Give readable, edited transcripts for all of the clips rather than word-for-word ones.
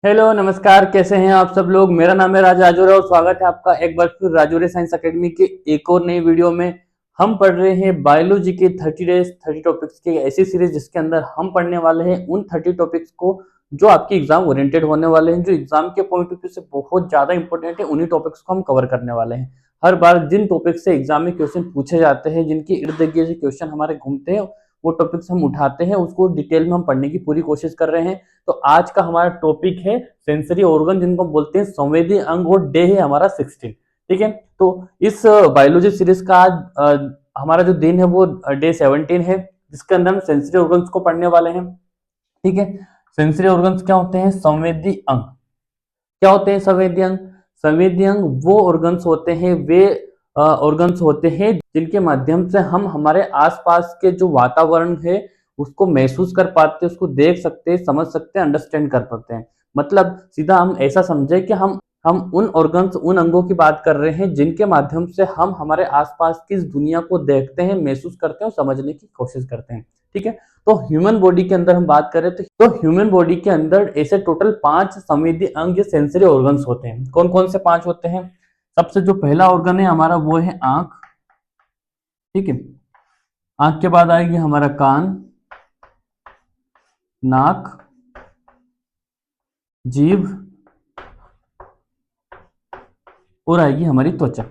Hello नमस्कार, कैसे हैं आप सब लोग। मेरा नाम है राजा राजौरा और स्वागत है आपका एक बार फिर राजौरे साइंस एकेडमी के एक और नई वीडियो में। हम पढ़ रहे हैं बायोलॉजी के 30 डेज 30 टॉपिक्स की ऐसी सीरीज जिसके अंदर हम पढ़ने वाले हैं उन 30 टॉपिक्स को जो आपके एग्जाम ओरिएंटेड होने वाले हैं, जो एग्जाम के पॉइंट ऑफ व्यू से बहुत ज्यादा इंपॉर्टेंट है। उन्हीं टॉपिक्स को हम कवर करने वाले हैं। हर बार जिन टॉपिक से एग्जाम में क्वेश्चन पूछे जाते हैं, जिनके इर्द गिर्द क्वेश्चन हमारे घूमते हैं, वो टॉपिक्स हम उठाते हैं, उसको डिटेल में हम पढ़ने की पूरी कोशिश कर रहे हैं। तो आज का हमारा टॉपिक है सेंसरी ऑर्गन, जिनको बोलते हैं संवेदी अंग, और डे है हमारा 16। ठीक है, तो इस बायोलॉजी सीरीज का आज हमारा जो दिन है वो डे 17 है, जिसके अंदर हम सेंसरी ऑर्गन्स को पढ़ने वाले हैं। ठीक है, सेंसरी ऑर्गन्स क्या होते हैं? संवेदी अंग। क्या होते हैं संवेदी अंग? संवेदी अंग वो ऑर्गन्स होते हैं, वे ऑर्गन्स होते हैं जिनके माध्यम से हम हमारे आसपास के जो वातावरण है उसको महसूस कर पाते हैं, उसको देख सकते हैं, समझ सकते हैं, अंडरस्टैंड कर पाते हैं। मतलब सीधा हम ऐसा समझे कि हम उन ऑर्गन्स, उन अंगों की बात कर रहे हैं जिनके माध्यम से हम हमारे आसपास की इस दुनिया को देखते हैं, महसूस करते हैं और समझने की कोशिश करते हैं। ठीक है, तो ह्यूमन बॉडी के अंदर हम बात करें तो ह्यूमन बॉडी के अंदर ऐसे टोटल 5 संवेदी अंग या सेंसरी ऑर्गन्स होते हैं। कौन कौन से 5 होते हैं? सबसे जो पहला ऑर्गन है हमारा वो है आंख। ठीक है, आंख के बाद आएगी हमारा कान, नाक, जीभ और आएगी हमारी त्वचा।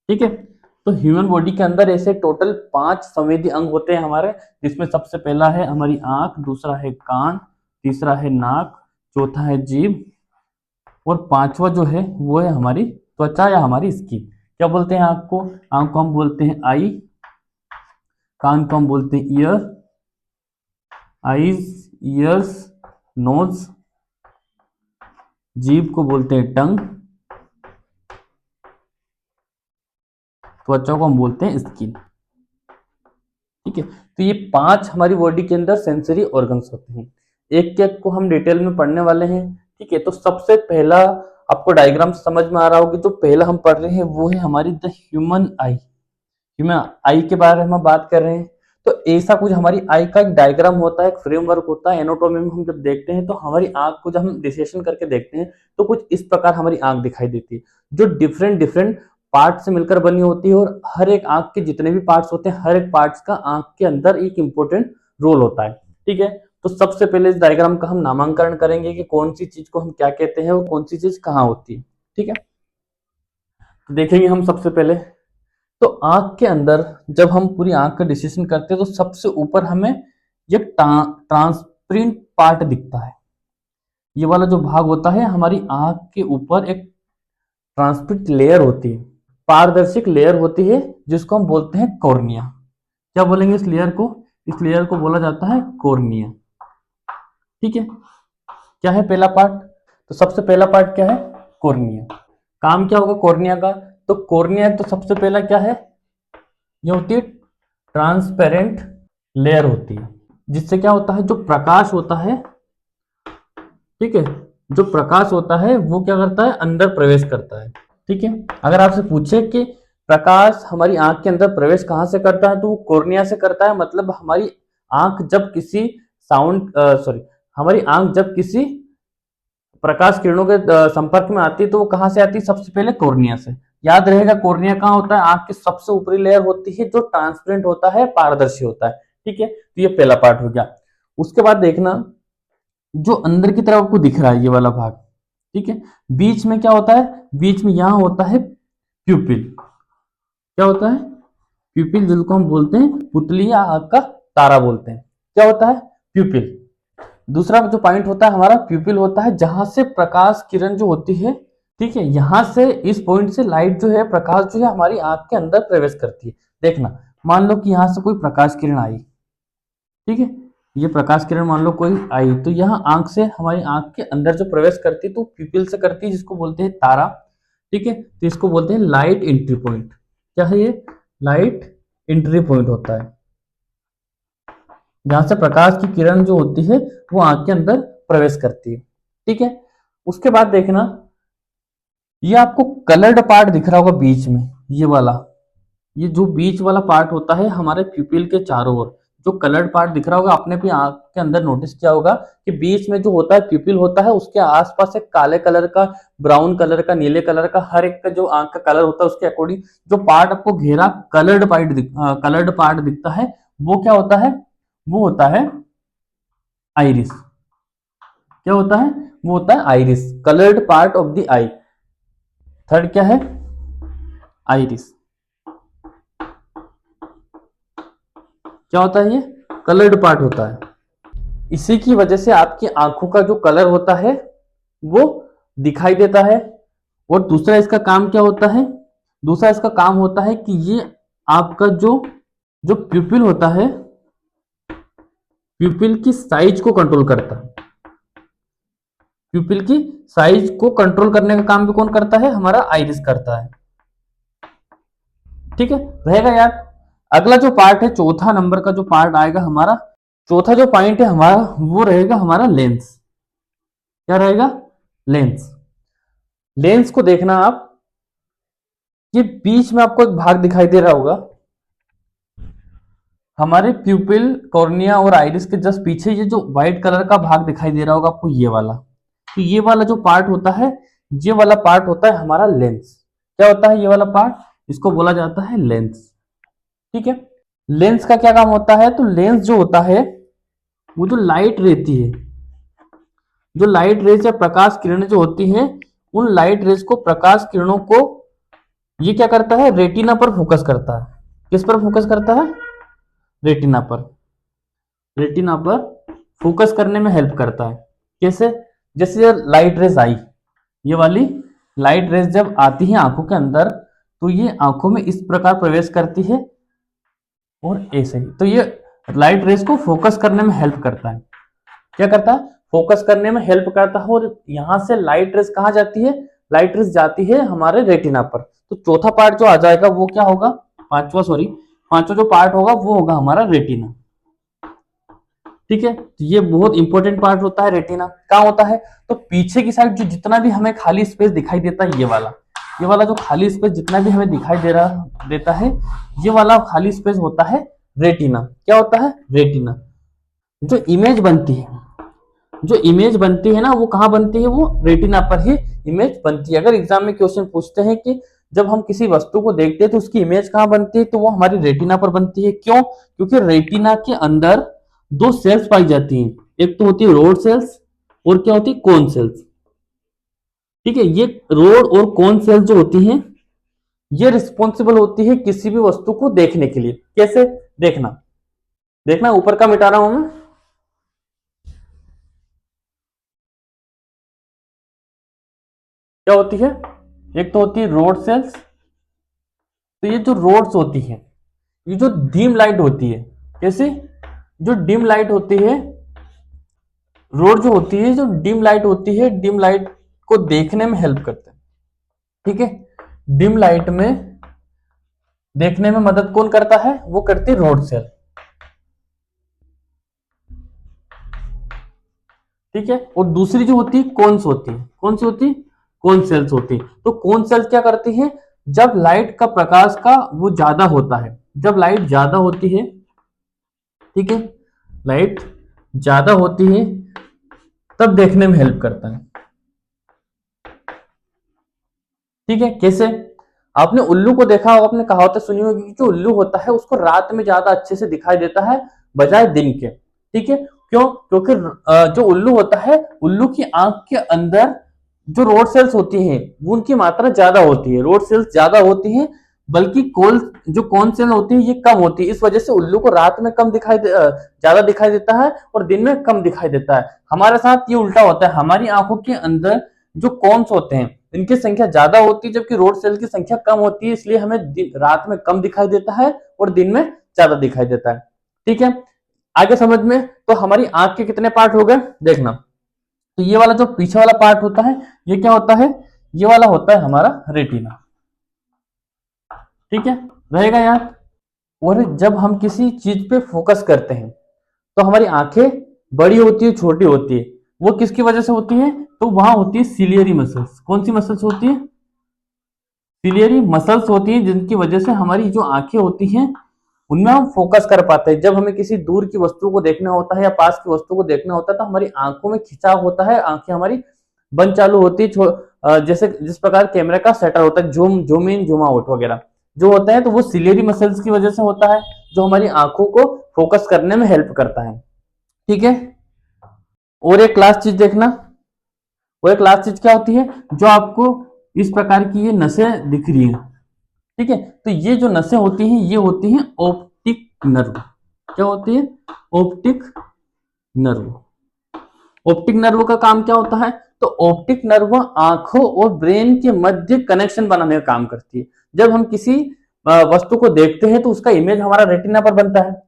ठीक है, तो ह्यूमन बॉडी के अंदर ऐसे टोटल 5 संवेदी अंग होते हैं हमारे, जिसमें सबसे पहला है हमारी आंख, दूसरा है कान, तीसरा है नाक, चौथा है जीभ और पांचवा जो है वो है हमारी त्वचा या हमारी स्किन। क्या बोलते हैं आंख को? आंख को हम बोलते हैं आई, कान को हम बोलते हैं ईयर, आईज, ईयर्स, नोज, जीभ को बोलते हैं टंग, त्वचा को हम बोलते हैं स्किन। ठीक है, तो ये 5 हमारी बॉडी के अंदर सेंसरी ऑर्गन्स होते हैं। एक एक को हम डिटेल में पढ़ने वाले हैं। ठीक है, तो सबसे पहला आपको डायग्राम समझ में आ रहा होगा, जो पहला हम पढ़ रहे हैं वो है हमारी द ह्यूमन आई। ह्यूमन आई के बारे में हम बात कर रहे हैं। तो ऐसा कुछ हमारी आई का एक डायग्राम होता है, एक फ्रेमवर्क होता है। एनाटॉमी में हम जब देखते हैं तो हमारी आंख को जब हम डिसेक्शन करके देखते हैं तो कुछ इस प्रकार हमारी आंख दिखाई देती है, जो डिफरेंट डिफरेंट पार्ट से मिलकर बनी होती है। और हर एक आंख के जितने भी पार्ट्स होते हैं, हर एक पार्ट्स का आंख के अंदर एक इंपॉर्टेंट रोल होता है। ठीक है, तो सबसे पहले इस डायग्राम का हम नामांकन करेंगे कि कौन सी चीज को हम क्या कहते हैं और कौन सी चीज कहाँ होती है। ठीक है, तो देखेंगे हम सबसे पहले। तो आंख के अंदर जब हम पूरी आंख का डिसीजन करते हैं तो सबसे ऊपर हमें ये ट्रांसपेरेंट पार्ट दिखता है। ये वाला जो भाग होता है हमारी आंख के ऊपर एक ट्रांसपेरेंट लेयर होती है, पारदर्शिक लेयर होती है, जिसको हम बोलते हैं कॉर्निया। क्या बोलेंगे इस लेयर को? इस लेयर को बोला जाता है कॉर्निया। ठीक है, क्या है पहला पार्ट? तो सबसे पहला पार्ट क्या है? कॉर्निया। काम क्या होगा कॉर्निया का? तो कॉर्निया तो सबसे पहला क्या है? ये होती है ट्रांसपेरेंट लेयर होती है, जिससे क्या होता है, जो प्रकाश होता है, ठीक है, जो प्रकाश होता है वो क्या करता है, अंदर प्रवेश करता है। ठीक है, अगर आपसे पूछे कि प्रकाश हमारी आंख के अंदर प्रवेश कहां से करता है, तो वो कॉर्निया से करता है। मतलब हमारी आंख जब किसी हमारी आंख जब किसी प्रकाश किरणों के संपर्क में आती है तो वो कहां से आती है? सबसे पहले कॉर्निया से। याद रहेगा, कॉर्निया कहां होता है? आंख की सबसे ऊपरी लेयर होती है, जो ट्रांसपेरेंट होता है, पारदर्शी होता है। ठीक है, तो ये पहला पार्ट हो गया। उसके बाद देखना, जो अंदर की तरफ आपको दिख रहा है ये वाला भाग, ठीक है, बीच में क्या होता है? बीच में यहां होता है प्यूपिल। क्या होता है? प्यूपिल, जिसको हम बोलते हैं पुतली या आंख का तारा बोलते हैं। क्या होता है? प्यूपिल। दूसरा जो पॉइंट होता है हमारा, प्यूपिल होता है जहां से प्रकाश किरण जो होती है, ठीक है, यहां से इस पॉइंट से लाइट जो है, प्रकाश जो है, हमारी आंख के अंदर प्रवेश करती है। देखना, मान लो कि यहां से कोई प्रकाश किरण आई, ठीक है, ये प्रकाश किरण मान लो कोई आई, तो यहाँ आंख से, हमारी आंख के अंदर जो प्रवेश करती है तो प्यूपिल से करती है, जिसको बोलते हैं तारा। ठीक है, तो इसको बोलते हैं लाइट एंट्री पॉइंट। क्या है ये? लाइट एंट्री पॉइंट होता है, जहां से प्रकाश की किरण जो होती है वो आंख के अंदर प्रवेश करती है। ठीक है, उसके बाद देखना, ये आपको कलर्ड पार्ट दिख रहा होगा बीच में, ये वाला, ये जो बीच वाला पार्ट होता है हमारे प्यूपिल के चारों ओर, जो कलर्ड पार्ट दिख रहा होगा, आपने भी आंख के अंदर नोटिस किया होगा कि बीच में जो होता है प्यूपिल होता है, उसके आसपास एक काले कलर का, ब्राउन कलर का, नीले कलर का, हर एक का जो आंख का कलर होता है उसके अकॉर्डिंग जो पार्ट आपको घेरा कलर्ड पार्ट दिखता है, वो क्या होता है? वो होता है आइरिस। क्या होता है? वो होता है iris, coloured part of the I. Third क्या है? आइरिस। क्या होता है? ये कलर्ड पार्ट होता है। इसी की वजह से आपकी आंखों का जो कलर होता है वो दिखाई देता है। और दूसरा इसका काम क्या होता है? दूसरा इसका काम होता है कि ये आपका जो जो प्यूपिल होता है, प्यूपिल की साइज को कंट्रोल करता है। प्यूपिल की साइज को कंट्रोल करने का काम भी कौन करता है? हमारा आइरिस करता है। ठीक है, रहेगा याद। अगला जो पार्ट है, चौथा नंबर का जो पार्ट आएगा हमारा, चौथा जो पॉइंट है हमारा, वो रहेगा हमारा लेंस। क्या रहेगा? लेंस। लेंस को देखना आप, ये बीच में आपको एक भाग दिखाई दे रहा होगा, हमारे प्यूपिल, कॉर्निया और आइरिस के जस्ट पीछे ये जो व्हाइट कलर का भाग दिखाई दे रहा होगा आपको, ये वाला। तो ये वाला जो पार्ट होता है, ये वाला पार्ट होता है हमारा लेंस। क्या होता है ये वाला पार्ट? इसको बोला जाता है लेंस। ठीक है, लेंस का क्या काम होता है? तो लेंस जो होता है, वो जो लाइट रहती है, जो लाइट रेज या प्रकाश किरणें जो होती हैं, उन लाइट रेज को, प्रकाश किरणों को ये क्या करता है? रेटिना पर फोकस करता है। किस पर फोकस करता है? रेटिना पर। रेटिना पर फोकस करने में हेल्प करता है। कैसे? जैसे लाइट रेज आई, ये वाली लाइट रेज जब आती है आंखों के अंदर, तो ये आंखों में इस प्रकार प्रवेश करती है और ऐसे ही। तो ये लाइट रेज को फोकस करने में हेल्प करता है। क्या करता है? फोकस करने में हेल्प करता है। और यहां से लाइट रेज कहां जाती है? लाइट रेज जाती है हमारे रेटिना पर। तो चौथा पार्ट जो आ जाएगा वो क्या होगा? पांचवा जो पार्ट होगा वो होगा हमारा रेटिना। ठीक है, तो ये बहुत इंपॉर्टेंट पार्ट होता है रेटिना। कहाँ होता है? तो पीछे की साइड जो जितना भी हमें खाली स्पेस दिखाई देता है, ये वाला जो खाली स्पेस जितना भी हमें दिखाई देता है, ये वाला खाली स्पेस होता है रेटिना। क्या होता है? रेटिना। जो इमेज बनती है, जो इमेज बनती है ना, वो कहाँ बनती है? वो रेटिना पर ही इमेज बनती है। अगर एग्जाम में क्वेश्चन पूछते हैं कि जब हम किसी वस्तु को देखते हैं तो उसकी इमेज कहाँ बनती है, तो वो हमारी रेटिना पर बनती है। क्यों? क्योंकि रेटिना के अंदर दो सेल्स पाई जाती हैं, एक तो होती है रोड सेल्स और क्या होती है? Cone cells. ठीक है, ये रोड और कोन सेल्स जो होती हैं, ये रिस्पॉन्सिबल होती है किसी भी वस्तु को देखने के लिए। कैसे? देखना, देखना ऊपर का मिटा रहा हूं मैं। क्या होती है? एक तो होती है रोड सेल्स। तो ये जो रोड्स होती है, ये जो डिम लाइट होती है, कैसे? जो डिम लाइट होती है, रोड जो होती है, जो डिम लाइट होती है, डिम लाइट को देखने में हेल्प करते हैं। ठीक है, डिम लाइट में देखने में मदद कौन करता है? वो करती है रोड सेल। ठीक है, और दूसरी जो होती है कोन्स होती है। कौन सी होती है? कोन सेल्स होती है। तो कोन सेल्स क्या करती हैं? जब लाइट का प्रकाश का वो ज्यादा होता है, जब लाइट ज्यादा होती है, ठीक है, लाइट ज्यादा होती है, तब देखने में हेल्प करता है। ठीक है, कैसे? आपने उल्लू को देखा होगा, आपने कहावतें सुनी होगी कि जो उल्लू होता है उसको रात में ज्यादा अच्छे से दिखाई देता है बजाय दिन के। ठीक है, क्यों? क्योंकि जो उल्लू होता है, उल्लू की आंख के अंदर जो रोड सेल्स होती हैं, वो उनकी मात्रा ज्यादा होती है, रोड सेल्स ज्यादा होती हैं, बल्कि जो कौन सेल होती है ये कम होती है। इस वजह से उल्लू को रात में ज्यादा दिखाई देता है और दिन में कम दिखाई देता है। हमारे साथ ये उल्टा होता है, हमारी आंखों के अंदर जो कॉन्स होते हैं, इनकी संख्या ज्यादा होती है, जबकि रोड सेल की संख्या कम होती है, इसलिए हमें रात में कम दिखाई देता है और दिन में ज्यादा दिखाई देता है। ठीक है, आगे समझ में। तो हमारी आंख के कितने पार्ट हो गए? देखना, तो ये वाला जो पीछे वाला पार्ट होता है, ये क्या होता है? ये वाला होता है हमारा रेटिना। ठीक है, रहेगा याद। और जब हम किसी चीज पे फोकस करते हैं तो हमारी आंखें बड़ी होती है, छोटी होती है, वो किसकी वजह से होती है? तो वहां होती है सिलियरी मसल्स। कौन सी मसल्स होती है? सिलियरी मसल्स होती हैं, जिनकी वजह से हमारी जो आंखें होती हैं उनमें हम फोकस कर पाते हैं। जब हमें किसी दूर की वस्तु को देखना होता है या पास की वस्तु को देखना होता है तो हमारी आंखों में खिंचाव होता है, आंखें हमारी बंद चालू होती है। जैसे जिस प्रकार कैमरा का शटर होता है, जूम इन जूम आउट वगैरह जो होता है, तो वो सिलेरी मसल्स की वजह से होता है, जो हमारी आंखों को फोकस करने में हेल्प करता है। ठीक है, और एक क्लास चीज देखना, वो एक लास्ट चीज क्या होती है, जो आपको इस प्रकार की ये नसें दिख रही है। ठीक है, तो ये जो नसें होती हैं ये होती हैं ऑप्टिक नर्व। क्या होती है? Optic nerve. ऑप्टिक नर्व का काम क्या होता है? तो ऑप्टिक नर्व आंखों और ब्रेन के मध्य कनेक्शन बनाने का काम करती है। जब हम किसी वस्तु को देखते हैं तो उसका इमेज हमारा रेटिना पर बनता है,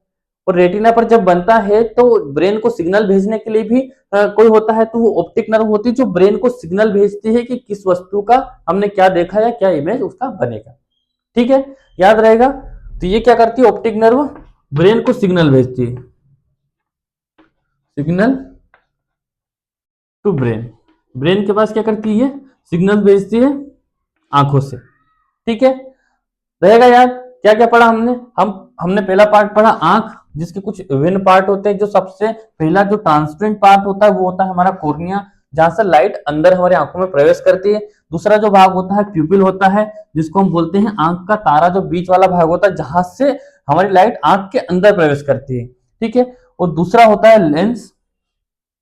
और रेटिना पर जब बनता है तो ब्रेन को सिग्नल भेजने के लिए भी कोई होता है, तो वो ऑप्टिक नर्व होती है जो ब्रेन को सिग्नल भेजती है कि किस वस्तु का हमने क्या देखा या क्या इमेज उसका बनेगा। ठीक है, याद रहेगा। तो ये क्या करती है? ऑप्टिक नर्व ब्रेन को सिग्नल भेजती है, सिग्नल टू ब्रेन। ब्रेन के पास क्या करती है? सिग्नल भेजती है आंखों से। ठीक है, रहेगा याद। क्या क्या पढ़ा हमने? हमने पहला पार्ट पढ़ा आंख, जिसके कुछ विभिन्न पार्ट होते हैं। जो सबसे पहला जो ट्रांसपेरेंट पार्ट होता है वो होता है हमारा कॉर्निया, जहां से लाइट अंदर हमारी आंखों में प्रवेश करती है। दूसरा जो भाग होता है प्यूपिल होता है, जिसको हम बोलते हैं आंख का तारा, जो बीच वाला भाग होता है जहां से हमारी लाइट आंख के अंदर प्रवेश करती है। ठीक है, और दूसरा होता है लेंस,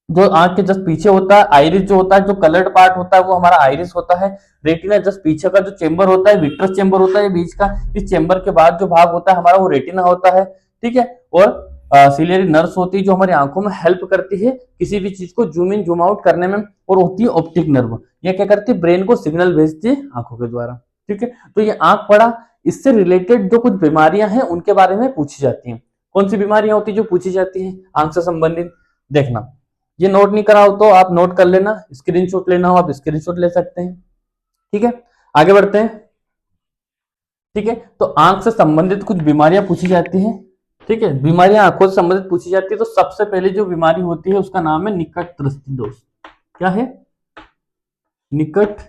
जो आंख के जस्ट पीछे होता है। आइरिस जो होता है, जो कलर्ड पार्ट होता है वो हमारा आइरिस होता है। रेटिना जस्ट पीछे का जो चेंबर होता है, विट्रस चेंबर होता है बीच का, इस चेंबर के बाद जो भाग होता है हमारा वो रेटिना होता है। ठीक है, और सिलियरी नर्व्स होती है जो हमारी आंखों में हेल्प करती है किसी भी चीज को जूम इन जूम आउट करने में, और होती है ऑप्टिक नर्व। ये क्या करती है? ब्रेन को सिग्नल भेजती है आंखों के द्वारा। ठीक है, तो ये आंख पढ़ा। इससे रिलेटेड जो कुछ बीमारियां हैं उनके बारे में पूछी जाती हैं। कौन सी बीमारियां होती है जो पूछी जाती है आंख से संबंधित? देखना, ये नोट नहीं करा हो तो आप नोट कर लेना, स्क्रीनशॉट लेना हो आप स्क्रीनशॉट ले सकते हैं। ठीक है, आगे बढ़ते हैं। ठीक है, तो आंख से संबंधित कुछ बीमारियां पूछी जाती हैं। ठीक है, बीमारियां आंखों से संबंधित पूछी जाती है, तो सबसे पहले जो बीमारी होती है उसका नाम है निकट दृष्टि दोष। क्या है? निकट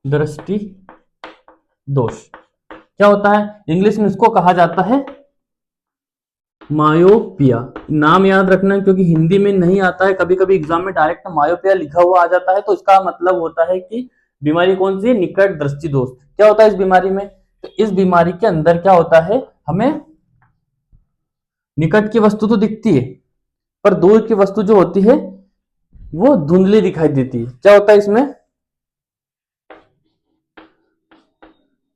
दृष्टि दोष। क्या होता है? इंग्लिश में इसको कहा जाता है मायोपिया। नाम याद रखना क्योंकि हिंदी में नहीं आता है, कभी कभी एग्जाम में डायरेक्ट मायोपिया लिखा हुआ आ जाता है, तो इसका मतलब होता है कि बीमारी कौन सी है? निकट दृष्टि दोष। क्या होता है इस बीमारी में? तो इस बीमारी के अंदर क्या होता है, हमें निकट की वस्तु तो दिखती है पर दूर की वस्तु जो होती है वो धुंधली दिखाई देती है। क्या होता है इसमें?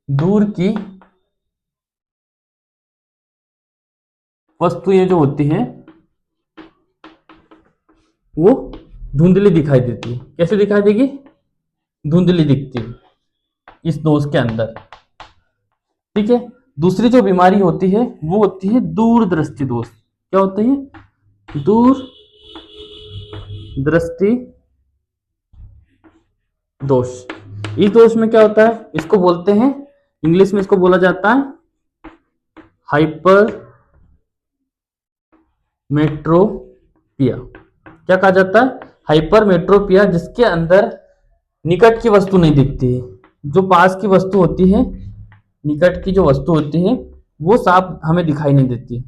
दूर की वस्तुएं जो होती हैं वो धुंधली दिखाई देती है। कैसे दिखाई देगी? धुंधली दिखती है इस दोष के अंदर। ठीक है, दूसरी जो बीमारी होती है वो होती है दूर दृष्टि दोष। क्या होती है? दूर दृष्टि दोष। इस दोष में क्या होता है? इसको बोलते हैं, इंग्लिश में इसको बोला जाता है हाइपर मेट्रोपिया। क्या कहा जाता है? हाइपर मेट्रोपिया, जिसके अंदर निकट की वस्तु नहीं दिखती है, जो पास की वस्तु होती है, निकट की जो वस्तु होती है वो साफ हमें दिखाई नहीं देती।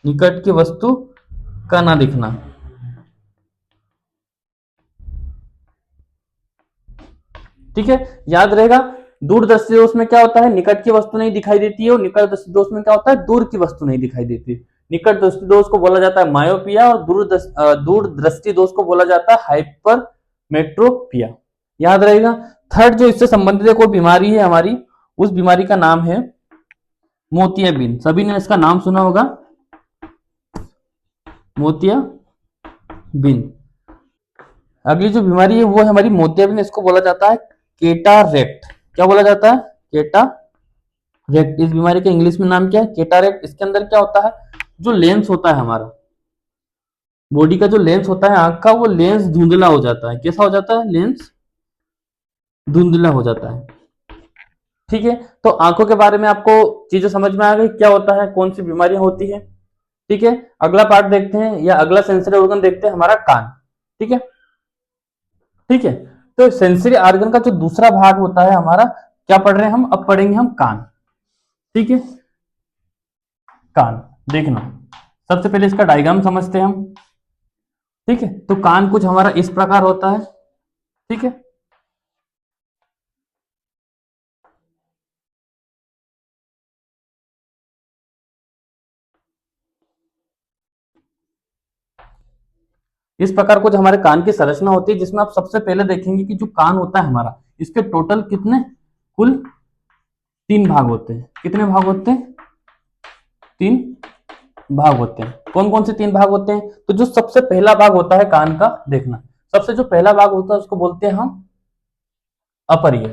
निकट की वस्तु का ना दिखना। ठीक है, याद रहेगा। दूरदृष्टि दोष में क्या होता है? निकट की वस्तु नहीं दिखाई देती है, और निकट दृष्टि दोष में क्या होता है? दूर की वस्तु नहीं दिखाई देती। निकट दृष्टि दोष को बोला जाता है मायोपिया, और दूर दृष्टि दोष को बोला जाता है हाइपर मेट्रोपिया। याद रहेगा। थर्ड जो इससे संबंधित कोई बीमारी है हमारी, उस बीमारी का नाम है मोतियाबिंद। सभी ने इसका नाम सुना होगा, मोतियाबिंद। अगली जो बीमारी है वो है हमारी मोतियाबिंद। इसको बोला जाता है केटारेक्ट। क्या बोला जाता है? केटारेक्ट। इस बीमारी का इंग्लिश में नाम क्या है? केटारेक्ट। इसके अंदर क्या होता है? जो लेंस होता है हमारा बॉडी का, जो लेंस होता है आंख का, वो लेंस धुंधला हो जाता है। कैसा हो जाता है? लेंस धुंधला हो जाता है। ठीक है, तो आंखों के बारे में आपको चीजें समझ में आ गई, क्या होता है, कौन सी बीमारियां होती है। ठीक है, अगला पार्ट देखते हैं, या अगला सेंसरी ऑर्गन देखते हैं, हमारा कान। ठीक है, ठीक है, तो सेंसरी ऑर्गन का जो दूसरा भाग होता है हमारा, क्या पढ़ रहे हैं हम? अब पढ़ेंगे हम कान। ठीक है, कान। देखना, सबसे पहले इसका डायग्राम समझते हैं हम। ठीक है, तो कान कुछ हमारा इस प्रकार होता है। ठीक है, इस प्रकार कुछ हमारे कान की संरचना होती है, जिसमें आप सबसे पहले देखेंगे कि जो कान होता है हमारा, इसके टोटल कितने, कुल 3 भाग होते हैं। कितने भाग होते हैं? 3 भाग होते हैं। कौन कौन से 3 भाग होते हैं? तो जो सबसे पहला भाग होता है कान का, देखना, सबसे जो पहला भाग होता है उसको बोलते हैं हम अपर ईयर।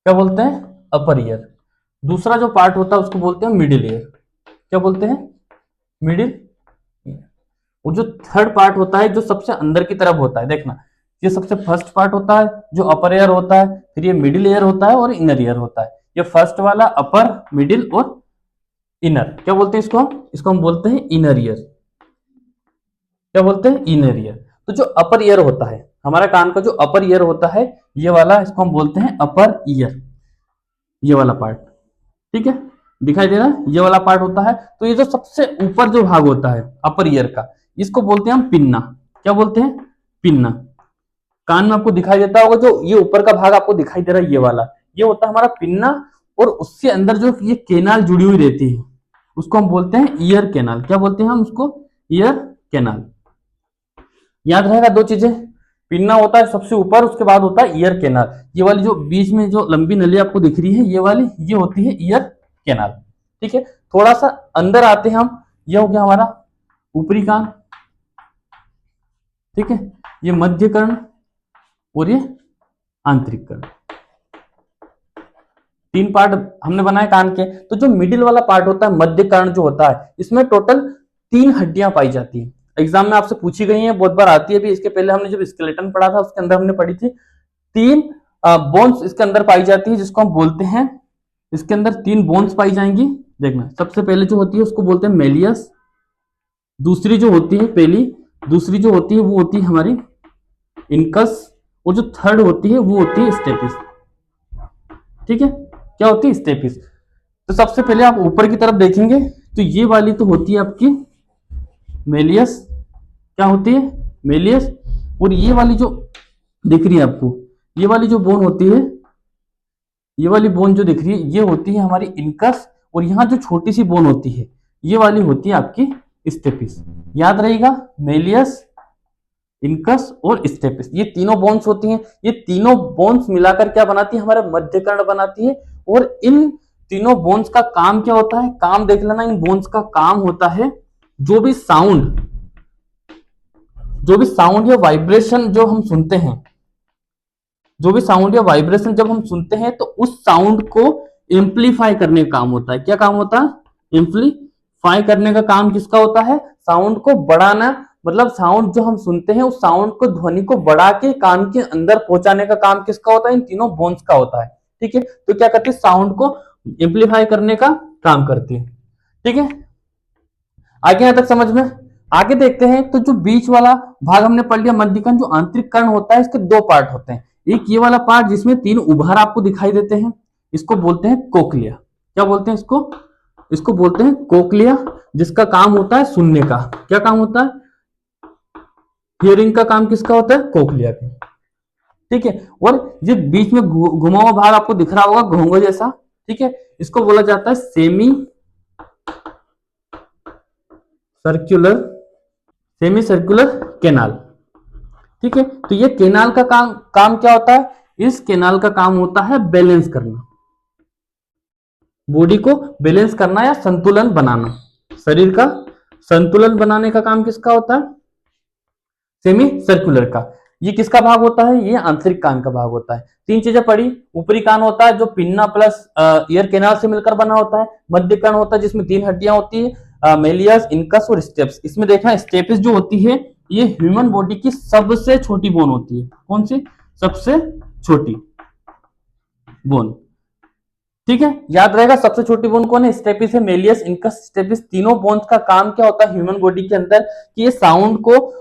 क्या बोलते हैं? अपर ईयर। दूसरा जो पार्ट होता है उसको बोलते हैं मिडिल ईयर। क्या बोलते हैं? मिडिल। और जो थर्ड पार्ट होता है, जो सबसे अंदर की तरफ होता है, देखना, ये सबसे फर्स्ट पार्ट होता है जो अपर ईयर होता है, फिर ये मिडिल ईयर होता है और इनर ईयर होता है। ये फर्स्ट वाला अपर, मिडिल और इनर, क्या बोलते हैं इसको? इसको हम बोलते हैं इनर ईयर। क्या बोलते हैं? Inner ear. तो जो अपर ईयर होता है हमारा कान का, जो अपर ईयर होता है, ये वाला, इसको हम बोलते हैं अपर ईयर। ये वाला पार्ट, ठीक है, दिखाई दे रहा है, ये वाला पार्ट होता है। तो ये जो सबसे ऊपर जो भाग होता है अपर ईयर का, इसको बोलते हैं हम पिन्ना। क्या बोलते हैं? पिन्ना। कान में आपको दिखाई देता होगा, जो ये ऊपर का भाग आपको दिखाई दे रहा है, ये वाला, ये होता है हमारा पिन्ना। और उससे अंदर जो ये केनाल जुड़ी हुई रहती है, उसको हम बोलते हैं ईयर केनाल। क्या बोलते हैं हम उसको? Year canal. याद रहेगा 2 चीजें, पिन्ना होता है सबसे ऊपर, उसके बाद होता है ईयर केनाल। ये वाली जो बीच में जो लंबी नली आपको दिख रही है, ये वाली, ये होती है ईयर केनाल। ठीक है, थोड़ा सा अंदर आते हैं हम। ये हो गया हमारा ऊपरी कान। ठीक है, ये मध्य कर्ण और ये आंतरिक कर्ण। 3 पार्ट हमने बनाए कान के। तो जो मिडिल वाला पार्ट होता है, मध्य कर्ण जो होता है, इसमें टोटल 3 हड्डियां पाई जाती है। एग्जाम में आपसे पूछी गई है, बहुत बार आती है भी। इसके पहले हमने जब स्केलेटन पढ़ा था, उसके अंदर हमने पढ़ी थी 3 बोन्स इसके अंदर पाई जाती है, जिसको हम बोलते हैं, इसके अंदर 3 बोन्स पाई जाएंगी। देखना, सबसे पहले जो होती है उसको बोलते हैं मेलियस। दूसरी जो होती है, पहली दूसरी जो होती है वो होती है हमारी इनकस। और जो थर्ड होती है वो होती है स्टेपिस। ठीक है, क्या होती है? स्टेपिस। तो सबसे पहले आप ऊपर की तरफ देखेंगे तो ये वाली तो होती है आपकी मेलियस। क्या होती है? मेलियस। और ये वाली जो दिख रही है आपको, ये वाली जो बोन होती है, ये वाली बोन जो दिख रही है, ये होती है हमारी इनकस। और यहां जो छोटी सी बोन होती है, ये वाली होती है आपकी स्टेपिस। याद रहेगा, मेलियस, इनकस और स्टेपिस, ये तीनों बोन्स होती हैं। ये तीनों बोन्स मिलाकर क्या बनाती है? हमारा मध्य कर्ण बनाती है। और इन तीनों बोन्स का काम क्या होता है? काम देख लेना, इन बोन्स का काम होता है जो भी साउंड या वाइब्रेशन जो हम सुनते हैं, जो भी साउंड या वाइब्रेशन जब हम सुनते हैं, तो उस साउंड को एम्पलीफाई करने का काम होता है। क्या काम होता है? एम्पलीफाई करने का काम किसका होता है? साउंड को बढ़ाना। मतलब साउंड जो हम सुनते हैं, उस साउंड को, ध्वनि को बढ़ा के कान के अंदर पहुंचाने का काम किसका होता है? इन तीनों बोन्स का होता है। ठीक है, तो क्या करती है? साउंड को एम्पलीफाई करने का काम करती है। ठीक है, आगे यहां तक समझ में? आगे देखते हैं, तो जो बीच वाला भाग हमने पढ़ लिया मध्य कर्ण। जो आंतरिक कर्ण होता है, इसके 2 पार्ट होते हैं। एक ये वाला पार्ट जिसमें 3 उभार आपको दिखाई देते हैं, इसको बोलते हैं कोक्लिया। क्या बोलते हैं इसको? इसको बोलते हैं कोक्लिया, जिसका काम होता है सुनने का। क्या काम होता है? हियरिंग का काम किसका होता है? कोक्लिया का। ठीक है, और ये बीच में घुमा हुआ भाग आपको दिख रहा होगा, घोंघे जैसा। ठीक है, इसको बोला जाता है सेमी सर्कुलर केनाल। ठीक है, तो ये केनाल का काम क्या होता है? इस केनाल का काम होता है बैलेंस करना, बॉडी को बैलेंस करना या संतुलन बनाना। शरीर का संतुलन बनाने का काम किसका होता है? सेमी सर्कुलर का। ये किसका भाग होता है? ये आंतरिक कान का भाग होता है। 3 चीजें पढ़ी। ऊपरी कान होता है जो पिन्ना प्लस ईयर केनाल से मिलकर बना होता है। मध्य कान होता है जिसमें 3 हड्डियां होती है, मेलियस, इनकस और स्टेप्स। इसमें देखना, स्टेपिस जो होती है, ये ह्यूमन बॉडी की सबसे छोटी बोन होती है। कौन सी? सबसे छोटी बोन। ठीक है, याद रहेगा, सबसे छोटी बोन कौन है? स्टेपिस है। मेलियस, इनकस, स्टेपिस, तीनों बोन्स का काम क्या होता है ह्यूमन बॉडी के अंदर? कि ये साउंड को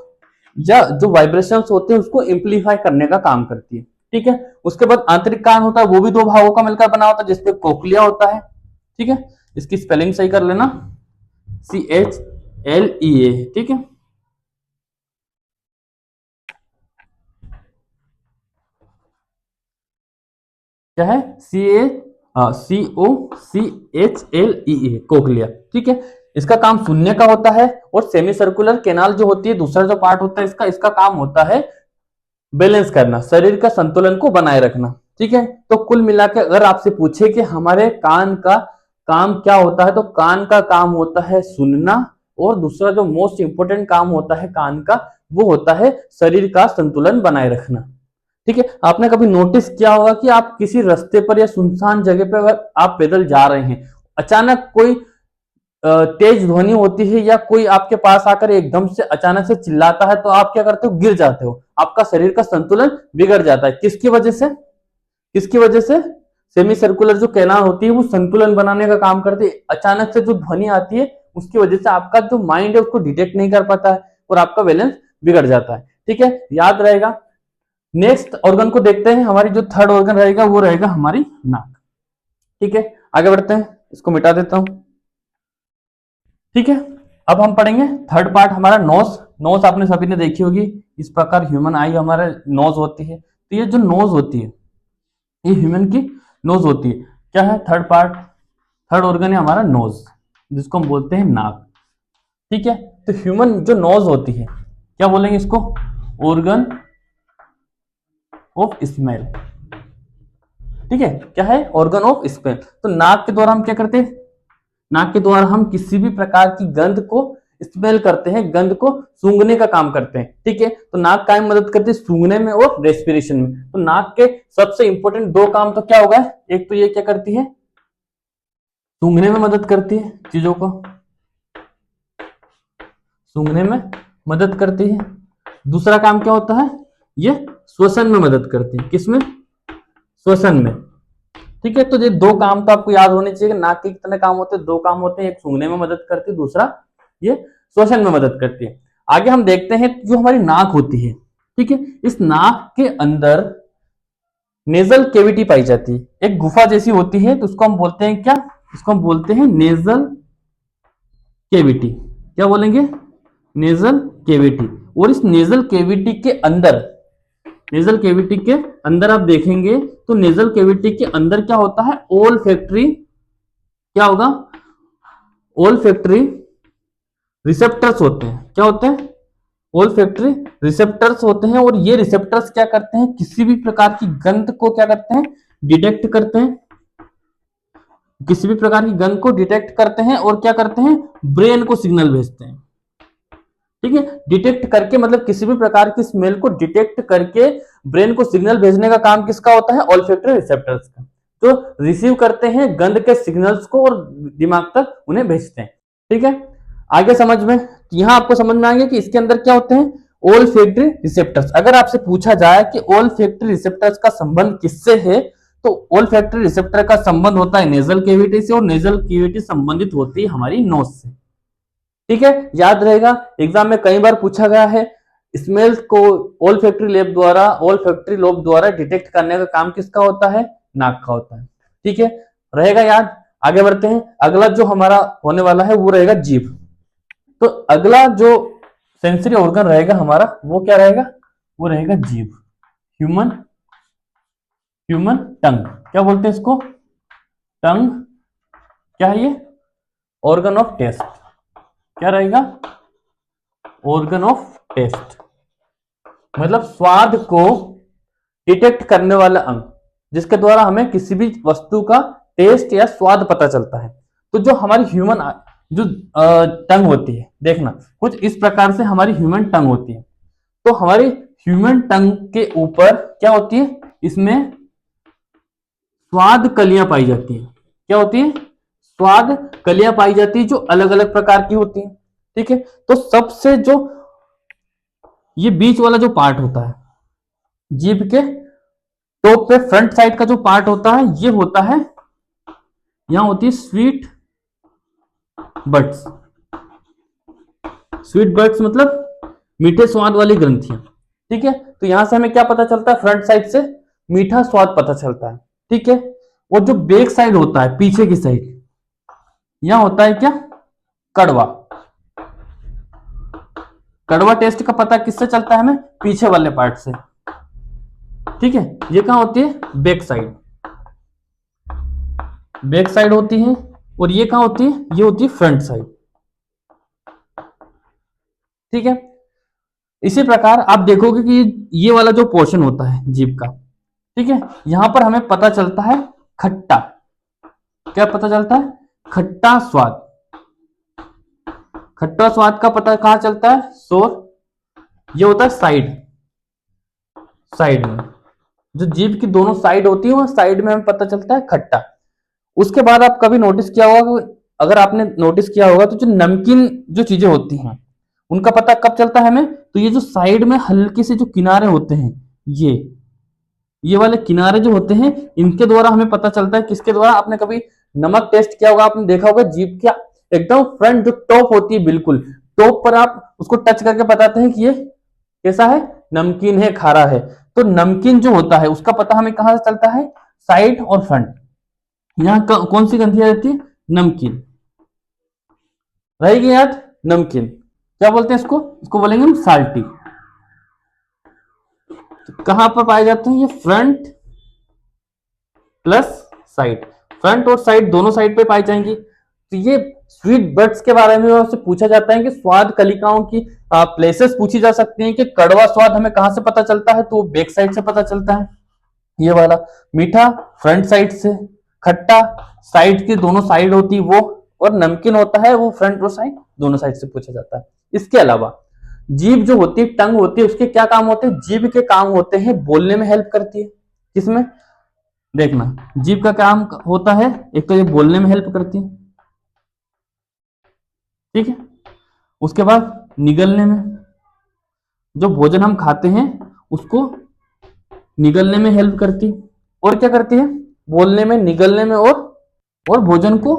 या जो वाइब्रेशंस होते हैं उसको एम्पलीफाई करने का काम करती है। ठीक है, उसके बाद आंतरिक कान होता है, वो भी 2 भागों का मिलकर बना होता है, जिसपे कोक्लिया होता है। ठीक है, इसकी स्पेलिंग सही कर लेना, CHLEA, ठीक है। क्या है? COCHLEA, कोक्लिया, ठीक है। इसका काम सुनने का होता है, और सेमी सर्कुलर केनाल जो होती है, दूसरा जो पार्ट होता है इसका इसका काम होता है बैलेंस करना, शरीर का संतुलन को बनाए रखना, ठीक है। तो कुल मिलाकर अगर आपसे पूछे कि हमारे कान का काम क्या होता है, तो कान का काम होता है सुनना, और दूसरा जो मोस्ट इंपोर्टेंट काम होता है कान का, वो होता है शरीर का संतुलन बनाए रखना, ठीक है। आपने कभी नोटिस किया होगा कि आप किसी रास्ते पर या सुनसान जगह पर अगर आप पैदल जा रहे हैं, अचानक कोई तेज ध्वनि होती है, या कोई आपके पास आकर एकदम से अचानक से चिल्लाता है, तो आप क्या करते हो? गिर जाते हो, आपका शरीर का संतुलन बिगड़ जाता है। किसकी वजह से? किसकी वजह से? सेमी सर्कुलर जो कैनाल होती है वो संतुलन बनाने का काम करती है। अचानक से जो ध्वनि आती है उसकी वजह से आपका जो माइंड है उसको डिटेक्ट नहीं कर पाता है, और आपका बैलेंस बिगड़ जाता है, ठीक है, याद रहेगा। नेक्स्ट ऑर्गन को देखते हैं। हमारी जो थर्ड ऑर्गन रहेगा वो रहेगा हमारी नाक, ठीक है। आगे बढ़ते हैं, इसको मिटा देता हूं, ठीक है। अब हम पढ़ेंगे थर्ड पार्ट हमारा नोज। नोज आपने सभी ने देखी होगी, इस प्रकार ह्यूमन आई हमारे नोज होती है। तो ये जो नोज होती है, ये ह्यूमन की नोज होती है। क्या है थर्ड पार्ट? थर्ड ऑर्गन है हमारा नोज, जिसको हम बोलते हैं नाक, ठीक है। तो ह्यूमन जो नोज होती है, क्या बोलेंगे इसको? ऑर्गन ऑफ स्मेल, ठीक है। क्या है? Organ of smell. तो नाक के द्वारा हम क्या करते हैं? नाक के द्वारा हम किसी भी प्रकार की गंध को स्मेल करते हैं, गंध को सूंघने का काम करते हैं, ठीक है। तो नाक का मदद करती है सूंघने में और रेस्पिरेशन में। तो नाक के सबसे इंपॉर्टेंट दो काम तो क्या होगा? एक तो ये क्या करती है? सूंघने में मदद करती है, चीजों को सूंघने में मदद करती है। दूसरा काम क्या होता है? ये श्वसन में मदद करती है। किसमें? श्वसन में, ठीक है। तो ये दो काम तो आपको याद होने चाहिए कि नाक के कितने काम होते हैं? दो काम होते हैं, एक सूंघने में मदद करती है, दूसरा ये श्वसन में मदद करती है। आगे हम देखते हैं जो हमारी नाक होती है, ठीक है। इस नाक के अंदर नेजल केविटी पाई जाती है, एक गुफा जैसी होती है। तो उसको हम बोलते हैं क्या? इसको हम बोलते हैं नेजल केविटी। क्या बोलेंगे? Nasal cavity. और इस नेजल केविटी के अंदर, नेजल केविटी के अंदर आप देखेंगे तो नेजल केविटी के अंदर क्या होता है? ओल फैक्ट्री, क्या होगा? ओल फैक्ट्री रिसेप्टर्स होते हैं। क्या होते हैं? ओल फैक्ट्री रिसेप्टर्स होते हैं। और ये रिसेप्टर्स क्या करते हैं? किसी भी प्रकार की गंध को क्या करते हैं? डिटेक्ट करते हैं। किसी भी प्रकार की गंध को डिटेक्ट करते हैं, और क्या करते हैं? ब्रेन को सिग्नल भेजते हैं, ठीक है। डिटेक्ट करके मतलब किसी भी प्रकार की स्मेल को डिटेक्ट करके ब्रेन को सिग्नल भेजने का काम किसका होता है? ऑल्फैक्टरी रिसेप्टर्स का, तो रिसीव करते हैं गंध के सिग्नल्स को और दिमाग तक उन्हें भेजते हैं, ठीक है। आगे समझ में, यहां आपको समझ में आएंगे कि इसके अंदर क्या होते हैं? Olfactory receptors. अगर आपसे पूछा जाए कि ऑल्फैक्टरी रिसेप्टर्स का संबंध किससे है, तो ऑल्फैक्टरी रिसेप्टर का संबंध होता है नेजल कैविटी से, और नेजल कैविटी संबंधित होती है हमारी नोज से, ठीक है। याद रहेगा, एग्जाम में कई बार पूछा गया है, स्मेल को ऑल्फैक्टरी लोब द्वारा डिटेक्ट करने का काम किसका होता है? नाक का होता है, ठीक है, रहेगा याद। आगे बढ़ते हैं, अगला जो हमारा होने वाला है वो रहेगा जीभ। तो अगला जो सेंसरी ऑर्गन रहेगा हमारा वो क्या रहेगा? वो रहेगा जीभ, ह्यूमन टंग। क्या बोलते हैं इसको? टंग। क्या है ये? Organ of taste. क्या रहेगा? ऑर्गन ऑफ टेस्ट, मतलब स्वाद को डिटेक्ट करने वाला अंग, जिसके द्वारा हमें किसी भी वस्तु का टेस्ट या स्वाद पता चलता है। तो जो हमारी ह्यूमन जो टंग होती है, देखना कुछ इस प्रकार से हमारी ह्यूमन टंग होती है। तो हमारी ह्यूमन टंग के ऊपर क्या होती है? इसमें स्वाद कलियां पाई जाती हैं। क्या होती है? स्वाद कलियां पाई जाती है, जो अलग अलग प्रकार की होती हैं, ठीक है। तो सबसे जो ये बीच वाला जो पार्ट होता है जीभ के टॉप पे, फ्रंट साइड का जो पार्ट होता है, ये होता है, यहां होती है स्वीट बट्स। स्वीट बट्स मतलब मीठे स्वाद वाली ग्रंथियां, ठीक है। तो यहां से हमें क्या पता चलता है? फ्रंट साइड से मीठा स्वाद पता चलता है, ठीक है। और जो बैक साइड होता है, पीछे की साइड, यहां होता है क्या, कड़वा। कड़वा टेस्ट का पता किससे चलता है हमें, पीछे वाले पार्ट से, ठीक है। ये कहां होती है, बैक साइड, बैक साइड होती है। और ये कहां होती है, ये होती है फ्रंट साइड, ठीक है। इसी प्रकार आप देखोगे कि ये वाला जो पोर्शन होता है जीभ का, ठीक है, यहां पर हमें पता चलता है खट्टा। क्या पता चलता है, खट्टा स्वाद। खट्टा स्वाद का पता कहां चलता है, सोर, ये होता है साइड, साइड में, जो जीभ की दोनों साइड होती है, वहां साइड में हमें पता चलता है खट्टा। उसके बाद आप कभी नोटिस किया होगा, अगर आपने नोटिस किया होगा, तो जो नमकीन जो चीजें होती हैं उनका पता कब चलता है हमें, तो ये जो साइड में हल्के से जो किनारे होते हैं, ये वाले किनारे जो होते हैं, इनके द्वारा हमें पता चलता है। किसके द्वारा, आपने कभी नमक टेस्ट किया होगा, आपने देखा होगा जीभ का एकदम फ्रंट जो टॉप होती है, बिल्कुल टॉप पर आप उसको टच करके बताते हैं कि ये कैसा है, नमकीन है, खारा है। तो नमकीन जो होता है उसका पता हमें कहां से चलता है, साइड और फ्रंट। यहां कौन सी ग्रंथि रहती है, नमकीन, रहेगी याद, नमकीन। क्या बोलते हैं इसको, इसको बोलेंगे हम साल्टी। तो कहां पर पाए जाते हैं ये, फ्रंट प्लस साइड, फ्रंट और साइड दोनों साइड पे पाई जाएंगी। तो ये स्वीट बर्ड्स के बारे में आपसे पूछा जाता है कि स्वाद कलिकाओं की प्लेसेस पूछी जा सकती हैं कि कड़वा स्वाद हमें कहां से पता चलता है, तो बैक साइड से पता चलता है, ये वाला। मीठा फ्रंट साइड से, खट्टा साइड की दोनों साइड होती है वो, और नमकीन होता है वो फ्रंट और साइड दोनों साइड से पूछा जाता है। इसके अलावा जीभ जो होती है, टंग होती है, उसके क्या काम होते हैं, जीभ के काम होते हैं बोलने में हेल्प करती है। किसमें, देखना, जीभ का काम होता है, एक तो ये बोलने में हेल्प करती है, ठीक है। उसके बाद निगलने में, जो भोजन हम खाते हैं उसको निगलने में हेल्प करती है। और क्या करती है, बोलने में, निगलने में, और भोजन को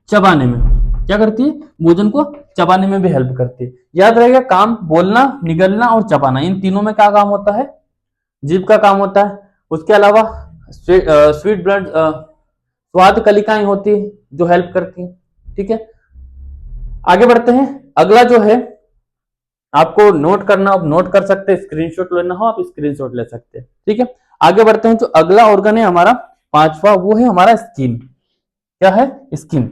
चबाने में। क्या करती है, भोजन को चबाने में भी हेल्प करती है। याद रहेगा, काम बोलना, निगलना और चबाना, इन तीनों में क्या काम होता है, जीभ का काम होता है। उसके अलावा स्वीट ब्लड स्वाद कलिकाएं होती है जो हेल्प करती है, ठीक है। आगे बढ़ते हैं, अगला जो है आपको नोट करना, आप नोट कर सकते हैं, स्क्रीनशॉट लेना हो आप स्क्रीनशॉट ले सकते हैं, ठीक है। आगे बढ़ते हैं, जो अगला ऑर्गन है हमारा पांचवा, वो है हमारा स्किन। क्या है, स्किन,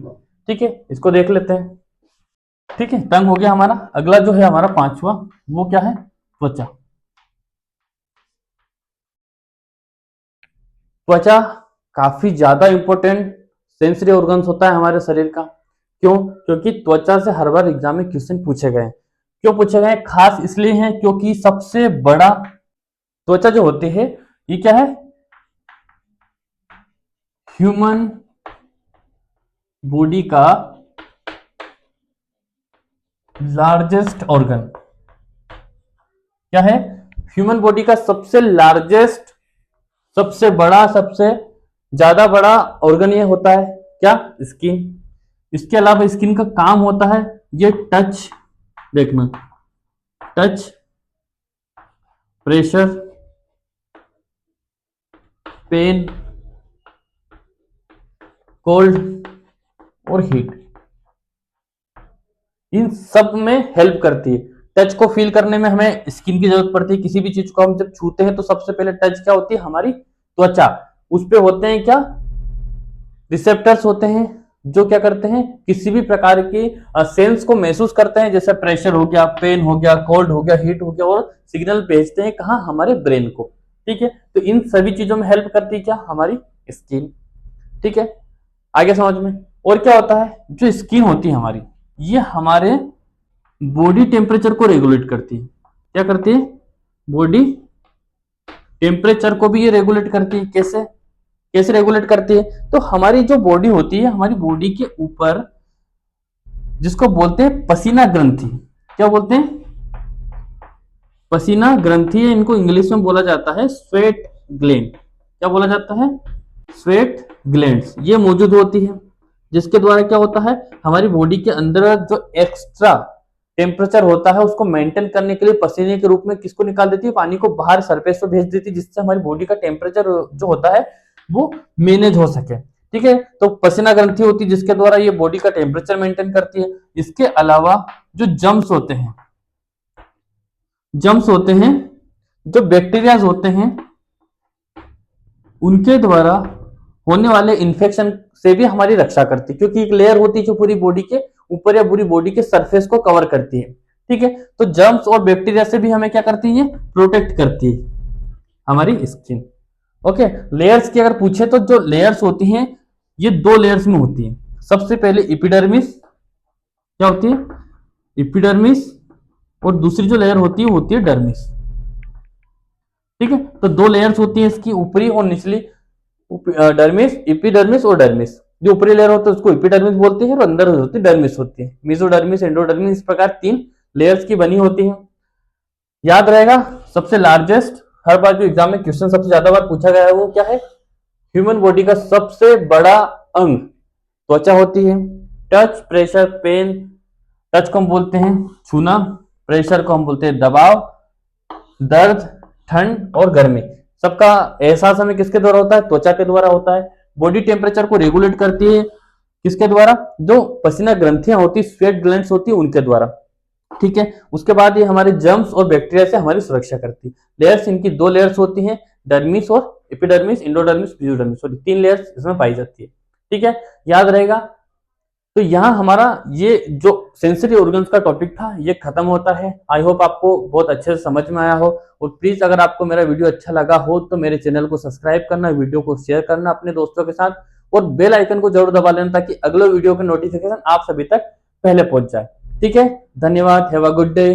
ठीक है, इसको देख लेते हैं, ठीक है। टंग हो गया हमारा, अगला जो है हमारा पांचवा, वो क्या है, त्वचा। त्वचा काफी ज्यादा इंपॉर्टेंट सेंसरी ऑर्गन्स होता है हमारे शरीर का। क्यों, क्योंकि त्वचा से हर बार एग्जाम में क्वेश्चन पूछे गए। क्यों पूछे गए, खास इसलिए हैं क्योंकि सबसे बड़ा त्वचा जो होती है, ये क्या है, ह्यूमन बॉडी का लार्जेस्ट ऑर्गन। क्या है, ह्यूमन बॉडी का सबसे लार्जेस्ट, सबसे बड़ा, सबसे ज्यादा बड़ा ऑर्गन ये होता है क्या, स्किन। इसके अलावा स्किन का काम होता है ये टच, देखना, टच, प्रेशर, पेन, कोल्ड और हीट, इन सब में हेल्प करती है। टच को फील करने में हमें स्किन की जरूरत पड़ती है। किसी भी चीज को हम जब छूते हैं तो सबसे पहले टच क्या होती है, हमारी त्वचा। उस पे होते हैं क्या, रिसेप्टर्स होते हैं, जो क्या करते हैं, किसी भी प्रकार की सेंस को महसूस करते हैं, जैसे प्रेशर हो गया, पेन हो गया, कोल्ड हो गया, हीट हो गया, और सिग्नल भेजते हैं कहाँ, हमारे ब्रेन को, ठीक है। तो इन सभी चीजों में हेल्प करती है क्या, हमारी स्किन, ठीक है। आगे समझ में, और क्या होता है, जो स्किन होती है हमारी, ये हमारे बॉडी टेम्परेचर को रेगुलेट करती है। क्या करती है, बॉडी टेम्परेचर को भी ये रेगुलेट करती है। कैसे, कैसे रेगुलेट करती है, तो हमारी जो बॉडी होती है, हमारी बॉडी के ऊपर जिसको बोलते हैं पसीना ग्रंथि, क्या बोलते हैं, पसीना ग्रंथि, इनको इंग्लिश में बोला जाता है स्वेट ग्लैंड। क्या बोला जाता है, स्वेट ग्लैंड्स, ये मौजूद होती है, जिसके द्वारा क्या होता है, हमारी बॉडी के अंदर जो एक्स्ट्रा टेम्परेचर होता है उसको मेंटेन करने के लिए पसीने के रूप में किसको निकाल देती है, पानी को बाहर सरफेस पे भेज देती है, जिससे हमारी बॉडी का टेम्परेचर जो होता है वो मैनेज हो सके, ठीक है। तो पसीना ग्रंथि होती है जिसके द्वारा ये बॉडी का टेम्परेचर मेंटेन करती है। इसके अलावा जो जम्स होते हैं, जो बैक्टीरियाज होते हैं, उनके द्वारा होने वाले इन्फेक्शन से भी हमारी रक्षा करती है, क्योंकि एक लेयर होती है जो पूरी बॉडी के ऊपर या पूरी बॉडी के सरफेस को कवर करती है। ठीक है, तो जर्म्स और बैक्टीरिया से भी हमें क्या करती है, प्रोटेक्ट करती है हमारी स्किन। ओके, लेयर्स की अगर पूछे तो जो लेयर्स होती हैं ये दो लेयर्स में होती है। सबसे पहले एपिडर्मिस, क्या होती है, एपिडर्मिस, और दूसरी जो लेयर होती है वो होती है डर्मिस। ठीक है, तो दो लेयर्स होती है इसकी, ऊपरी और निचली। डर्मिस, एपिडर्मिस और डर्मिस। जो ऊपरी लेयर होता है उसको एपिडर्मिस बोलते हैं और अंदर होती है डर्मिस होती है। मेसोडर्मिस, एंडोडर्मिस, इस प्रकार 3 लेयर्स की बनी होती है। याद रहेगा, सबसे लार्जेस्ट, हर बार जो एग्जाम में क्वेश्चन सबसे ज्यादा बार पूछा गया है वो क्या है, ह्यूमन बॉडी का सबसे बड़ा अंग त्वचा होती है। टच, प्रेशर, पेन, टच को हम बोलते हैं छूना, प्रेशर को हम बोलते हैं दबाव, दर्द, ठंड और गर्मी, सबका एहसास हमें किसके द्वारा होता है, त्वचा के द्वारा होता है। बॉडी टेम्परेचर को रेगुलेट करती है किसके द्वारा, जो पसीना ग्रंथियां होती, स्वेट ग्लैंड्स होती है उनके द्वारा। ठीक है, उसके बाद ये हमारे जर्म्स और बैक्टीरिया से हमारी सुरक्षा करती है। लेयर्स इनकी 2 लेयर्स होती हैं, डर्मिस और एपिडर्मिस, इंडोडर्मिस, मेसोडर्मिस, और 3 लेयर्स इसमें पाई जाती है। ठीक है, याद रहेगा। तो यहाँ हमारा ये जो सेंसरी ऑर्गन्स का टॉपिक था ये खत्म होता है। आई होप आपको बहुत अच्छे से समझ में आया हो। और प्लीज अगर आपको मेरा वीडियो अच्छा लगा हो तो मेरे चैनल को सब्सक्राइब करना, वीडियो को शेयर करना अपने दोस्तों के साथ, और बेल आइकन को जरूर दबा लेना ताकि अगले वीडियो के नोटिफिकेशन आप सभी तक पहले पहुंच जाए। ठीक है, धन्यवाद, हैव अ गुड डे।